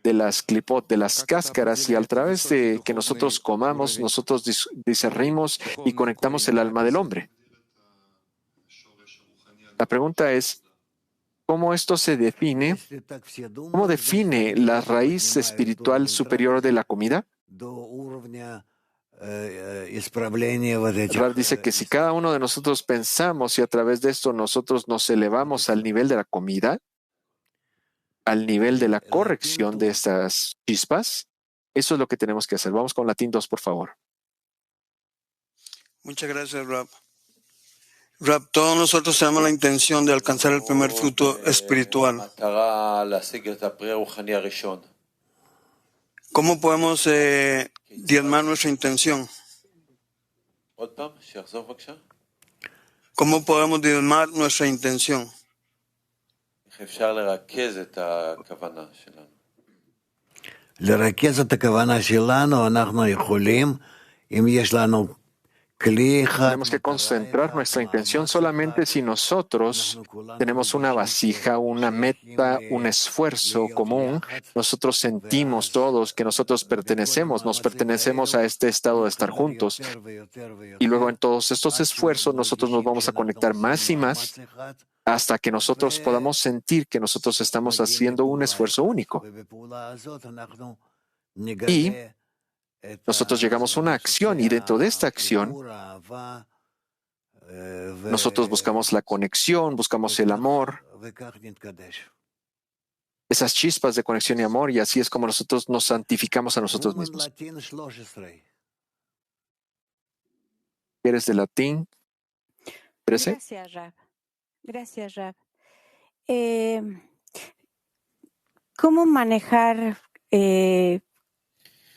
de las clipot, de las cáscaras, y a través de que nosotros comamos, nosotros discernimos y conectamos el alma del hombre. La pregunta es, ¿cómo esto se define? ¿Cómo define la raíz espiritual superior de la comida? Rav dice que si cada uno de nosotros pensamos y a través de esto nosotros nos elevamos al nivel de la comida, al nivel de la corrección de estas chispas, eso es lo que tenemos que hacer. Vamos con Latín 2, por favor. Muchas gracias, Rab. Rab, todos nosotros tenemos la intención de alcanzar el primer fruto espiritual. ¿Cómo podemos diezmar nuestra intención? ¿Cómo podemos diezmar nuestra intención? לרכז את הכוונה שלנו, אנחנו יכולים, אם יש לנו כלי אחד. Tenemos que concentrar nuestra intención solamente si nosotros tenemos una vasija, una meta, un esfuerzo común. Nosotros sentimos todos que nosotros nos pertenecemos a este estado de estar juntos. Y luego en todos estos esfuerzos nosotros nos vamos a conectar más y más hasta que nosotros podamos sentir que nosotros estamos haciendo un esfuerzo único. Y nosotros llegamos a una acción y dentro de esta acción nosotros buscamos la conexión, buscamos el amor, esas chispas de conexión y amor, y así es como nosotros nos santificamos a nosotros mismos. ¿Eres de latín? 13. Gracias, Rab. Gracias, Rab. ¿Cómo manejar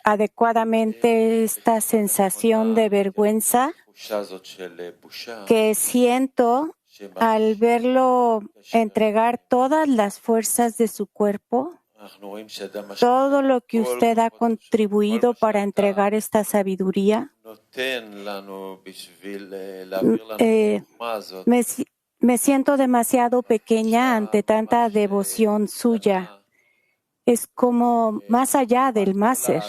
adecuadamente esta sensación de vergüenza que siento al verlo entregar todas las fuerzas de su cuerpo, todo lo que usted ha contribuido para entregar esta sabiduría? Me siento demasiado pequeña ante tanta devoción suya. Es como más allá del máser.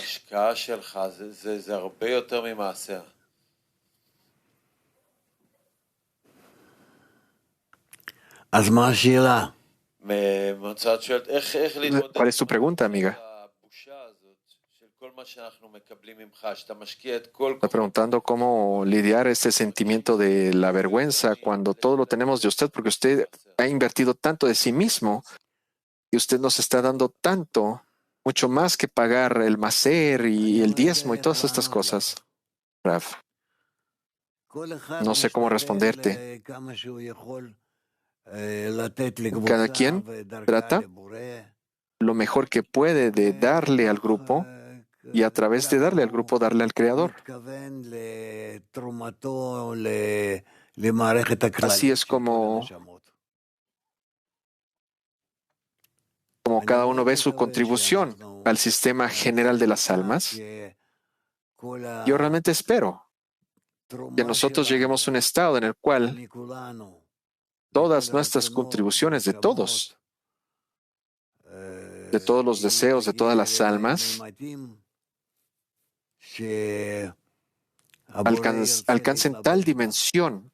¿Cuál es tu pregunta, amiga? Está preguntando cómo lidiar este sentimiento de la vergüenza cuando todo lo tenemos de usted, porque usted ha invertido tanto de sí mismo y usted nos está dando tanto, mucho más que pagar el maser y el diezmo y todas estas cosas. Rav, no sé cómo responderte. Cada quien trata lo mejor que puede de darle al grupo y a través de darle al grupo, darle al Creador. Así es como cada uno ve su contribución al sistema general de las almas. Yo realmente espero que nosotros lleguemos a un estado en el cual todas nuestras contribuciones de todos los deseos de todas las almas, alcancen tal dimensión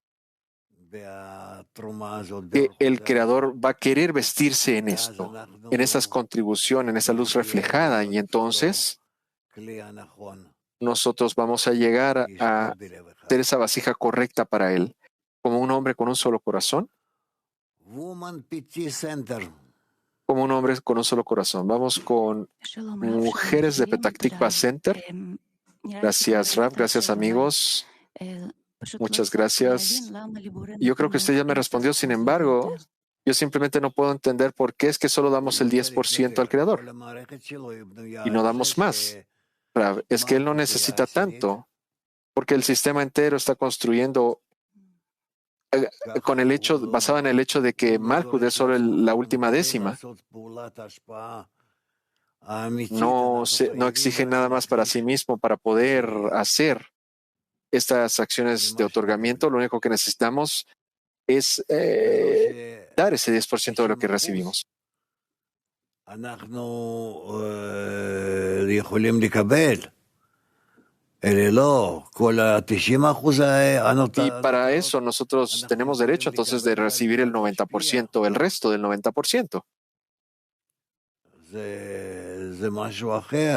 que el Creador va a querer vestirse en esto, en esas contribuciones, en esa luz reflejada, y entonces nosotros vamos a llegar a ser esa vasija correcta para Él, como un hombre con un solo corazón. Como un hombre con un solo corazón. Vamos con mujeres de Petah Tikva Center. Gracias, Rab. Gracias, amigos. Muchas gracias. Yo creo que usted ya me respondió. Sin embargo, yo simplemente no puedo entender por qué es que solo damos el 10% al Creador y no damos más. Rab, es que Él no necesita tanto porque el sistema entero está construyendo basado en el hecho de que Malchut es solo la última décima. No exige nada más para sí mismo para poder hacer estas acciones de otorgamiento. Lo único que necesitamos es dar ese 10% de lo que recibimos. Y para eso nosotros tenemos derecho entonces de recibir el 90%, el resto del 90%.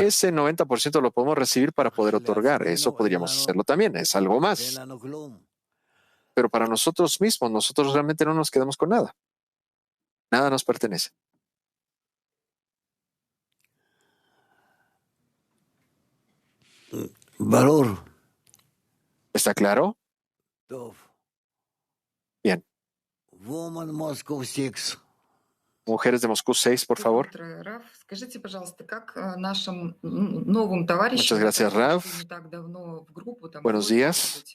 Ese 90% lo podemos recibir para poder otorgar. Eso podríamos hacerlo también. Es algo más. Pero para nosotros mismos, nosotros realmente no nos quedamos con nada. Nada nos pertenece. Valor. ¿Está claro? Bien. Woman Moscow 6. Mujeres de Moscú 6, por favor. Muchas gracias, Rav. Buenos días.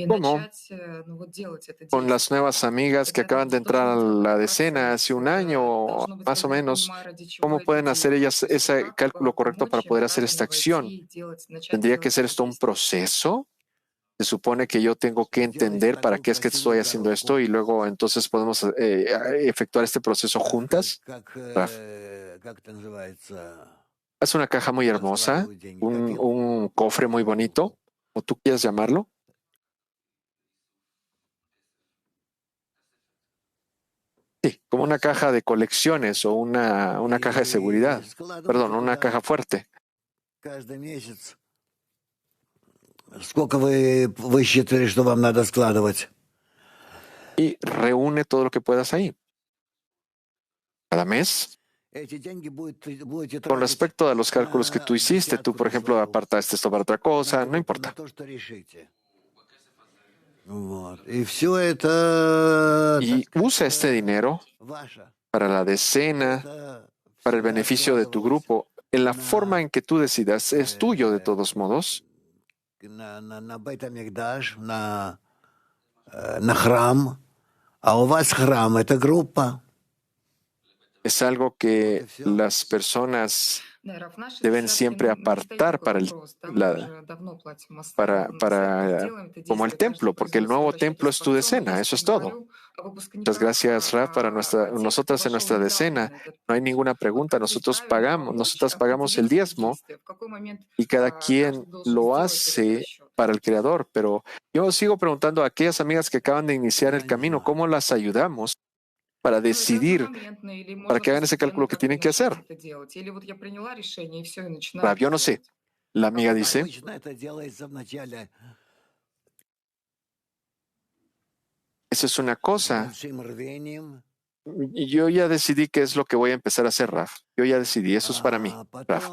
¿Cómo con las nuevas amigas que acaban de entrar a la decena hace un año, más o menos, cómo pueden hacer ellas ese cálculo correcto para poder hacer esta acción? ¿Tendría que ser esto un proceso? Se supone que yo tengo que entender para qué es que estoy haciendo esto y luego entonces podemos efectuar este proceso juntas. Raf. Es una caja muy hermosa, un cofre muy bonito, o tú quieras llamarlo. Sí, como una caja de colecciones o una caja de seguridad. Perdón, una caja fuerte. Y reúne todo lo que puedas ahí. Cada mes. Con respecto a los cálculos que tú hiciste, tú, por ejemplo, apartaste esto para otra cosa, no importa. Y usa este dinero para la decena, para el beneficio de tu grupo. En la forma en que tú decidas, es tuyo de todos modos. Es algo que las personas deben siempre apartar para como el templo, porque el nuevo templo es tu decena, eso es todo. Muchas gracias, Raf, para nosotras en nuestra decena. No hay ninguna pregunta, nosotras pagamos el diezmo y cada quien lo hace para el Creador, pero yo sigo preguntando a aquellas amigas que acaban de iniciar el camino, ¿cómo las ayudamos para decidir, para que hagan ese cálculo que tienen que hacer? Raf, yo no sé. La amiga dice, eso es una cosa. Y yo ya decidí qué es lo que voy a empezar a hacer, Raf. Yo ya decidí, eso es para mí, Raf.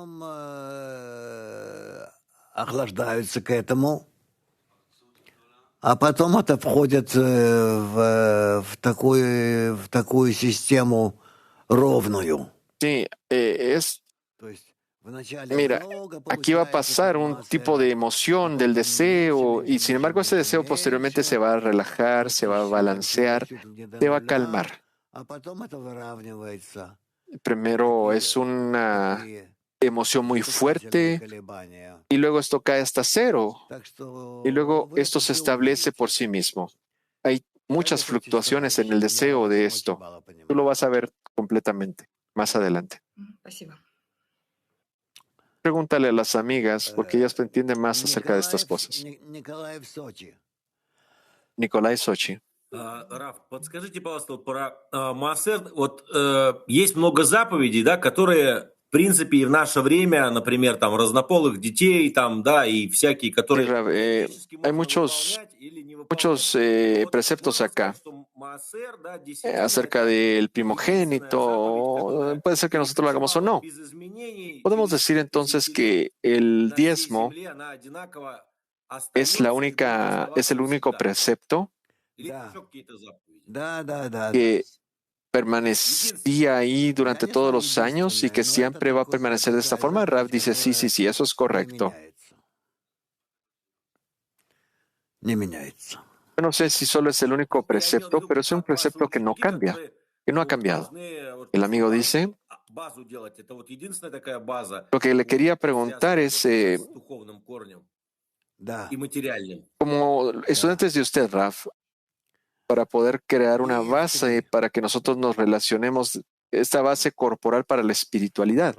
А потом это входит в такую систему ровную. Sí, mira, aquí va a pasar un tipo de emoción del deseo y sin embargo ese deseo posteriormente se va a relajar, se va a balancear, se va a calmar. Primero es una emoción muy fuerte y luego esto cae hasta cero y luego esto se establece por sí mismo. Hay muchas fluctuaciones en el deseo de esto. Tú lo vas a ver completamente más adelante. Pregúntale a las amigas porque ellas entienden más acerca de estas cosas. Nikolai Sochi. Раф, подскажите, пожалуйста, про Маасер. Есть много заповедей, да, которые в принципе и в наше время, например, там разнополых детей, там, да, и всякие, которые... Hay muchos preceptos acá acerca del primogénito. Puede ser que nosotros lo hagamos o no. Podemos decir entonces que el diezmo es el único precepto que permanecía ahí durante todos los años y que siempre va a permanecer de esta forma. Rav dice, sí, eso es correcto. Yo no sé si solo es el único precepto, pero es un precepto que no cambia, que no ha cambiado. El amigo dice, lo que le quería preguntar es, como estudiantes de usted, Rav, para poder crear una base para que nosotros nos relacionemos, esta base corporal para la espiritualidad.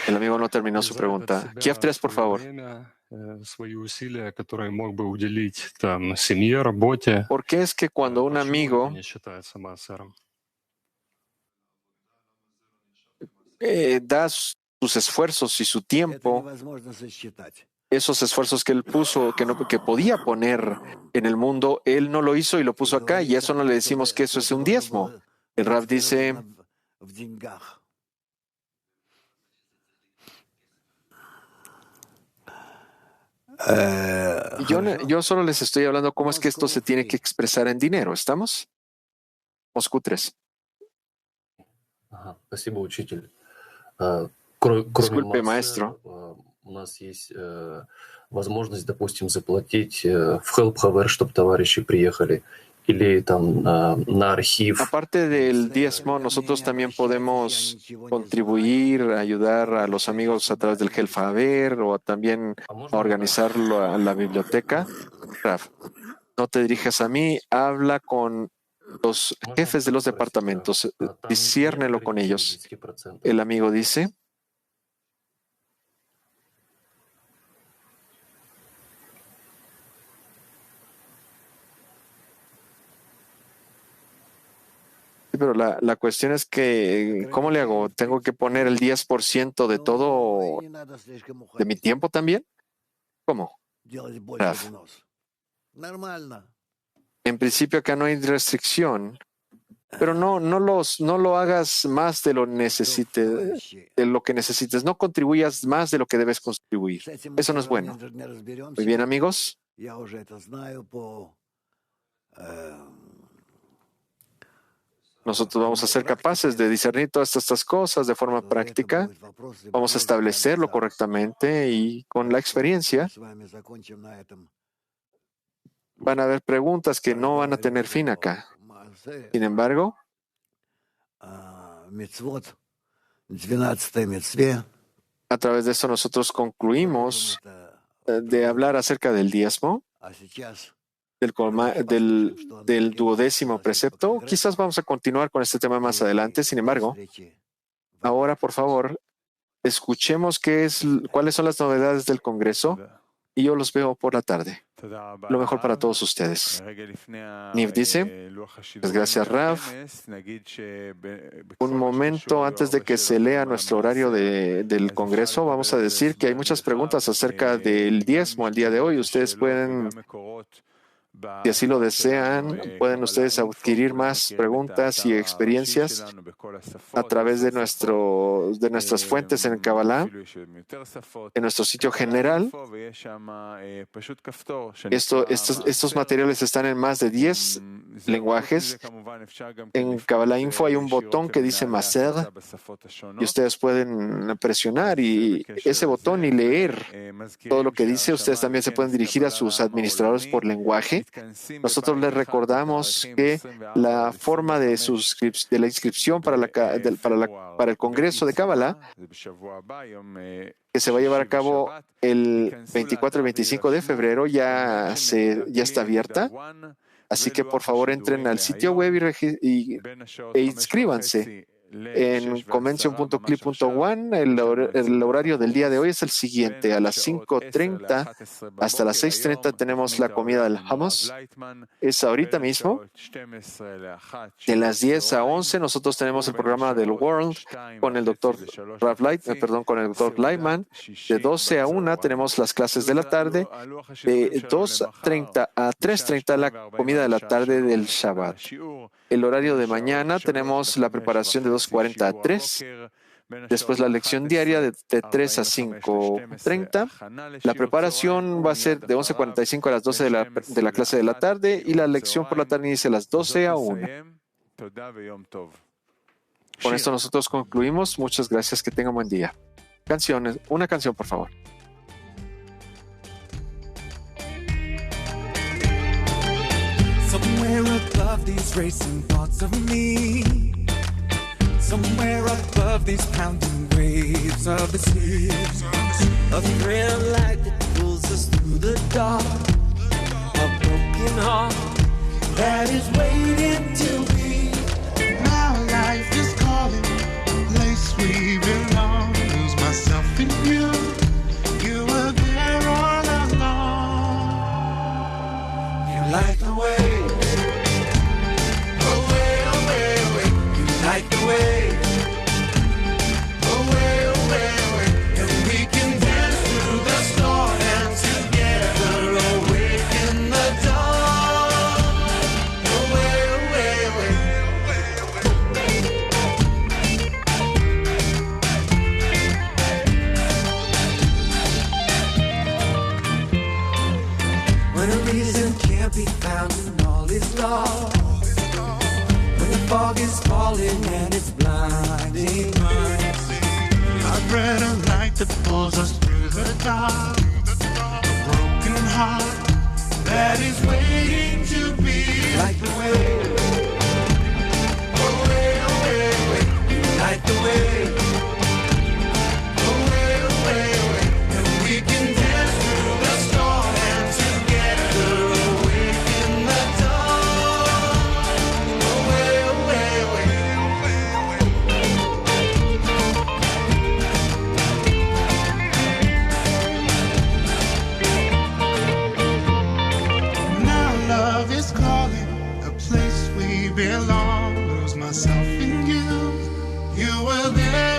El amigo no terminó su pregunta. Kiev 3, por favor. ¿Por qué es que cuando un amigo da sus esfuerzos y su tiempo, esos esfuerzos que él puso, que podía poner en el mundo, él no lo hizo y lo puso acá, y eso no le decimos que eso es un diezmo? El Rav dice, Yo solo les estoy hablando cómo es que esto se tiene que expresar en dinero. ¿Estamos? Moscú 3. Спасибо, учитель. Disculpe, maestro. У нас есть возможность, допустим, заплатить в HelpHaver, чтобы товарищи приехали, или там на архив. Aparte del diezmo, nosotros también podemos contribuir, ayudar a los amigos a través del HelpHaver o también a organizar la biblioteca. Raf, no te dirijas a mí, habla con los jefes de los departamentos, disciérnelo con ellos. El amigo dice: pero la cuestión es que, ¿cómo le hago? ¿Tengo que poner el 10% de todo de mi tiempo también? ¿Cómo? Raf. En principio acá no hay restricción, pero no lo hagas más de lo que necesites. No contribuyas más de lo que debes contribuir. Eso no es bueno. Muy bien, amigos. Nosotros vamos a ser capaces de discernir todas estas cosas de forma práctica. Vamos a establecerlo correctamente y con la experiencia van a haber preguntas que no van a tener fin acá. Sin embargo, a través de eso nosotros concluimos de hablar acerca del diezmo, del duodécimo precepto. Quizás vamos a continuar con este tema más adelante. Sin embargo, ahora, por favor, escuchemos cuáles son las novedades del Congreso y yo los veo por la tarde. Lo mejor para todos ustedes. Niv dice: gracias, Raf. Un momento antes de que se lea nuestro horario del Congreso, vamos a decir que hay muchas preguntas acerca del diezmo el día de hoy. Ustedes pueden, si así lo desean, pueden ustedes adquirir más preguntas y experiencias a través de nuestras fuentes en Kabbalah, en nuestro sitio general. Estos materiales están en más de 10 lenguajes. En Kabbalah Info hay un botón que dice Maser y ustedes pueden presionar y ese botón y leer todo lo que dice. Ustedes también se pueden dirigir a sus administradores por lenguaje. Nosotros les recordamos que la forma de la inscripción para el Congreso de Kabbalah, que se va a llevar a cabo el 24 y 25 de febrero, ya está abierta. Así que por favor entren al sitio web e inscríbanse. En convention.clip.one, el horario del día de hoy es el siguiente. A las 5:30 hasta las 6:30 tenemos la comida del hummus. Es ahorita mismo. De las 10 a 11 nosotros tenemos el programa del World con el doctor con el doctor Lightman. De 12 a 1 tenemos las clases de la tarde. De 2:30 a 3:30 la comida de la tarde del Shabbat. El horario de mañana tenemos la preparación de 2:40 a 3. Después la lección diaria de 3 a 5:30. La preparación va a ser de 11:45 a las 12 de la clase de la tarde y la lección por la tarde inicia a las 12 a 1. Con esto nosotros concluimos. Muchas gracias. Que tengan buen día. Una canción, por favor. Somewhere above these racing thoughts of me, somewhere above these pounding waves of the sea, a thrill like that pulls us through the dark, a broken heart that is waiting to be. My life is calling, a place we belong. Lose myself in you, you were there all along. You light the way. Light the way, away, away, away, and we can dance through the storm and together awake in the dawn. Away, away, away. fog is falling and it's blinding. I read a light that pulls us through the dark. A broken heart that is waiting to be like the wave. Away, away, away, like the wave. Away, away, away, and we can dance through the storm and together awake in the dawn. Away, away, away, now love is calling, a place we belong. Lose myself in you. You were there.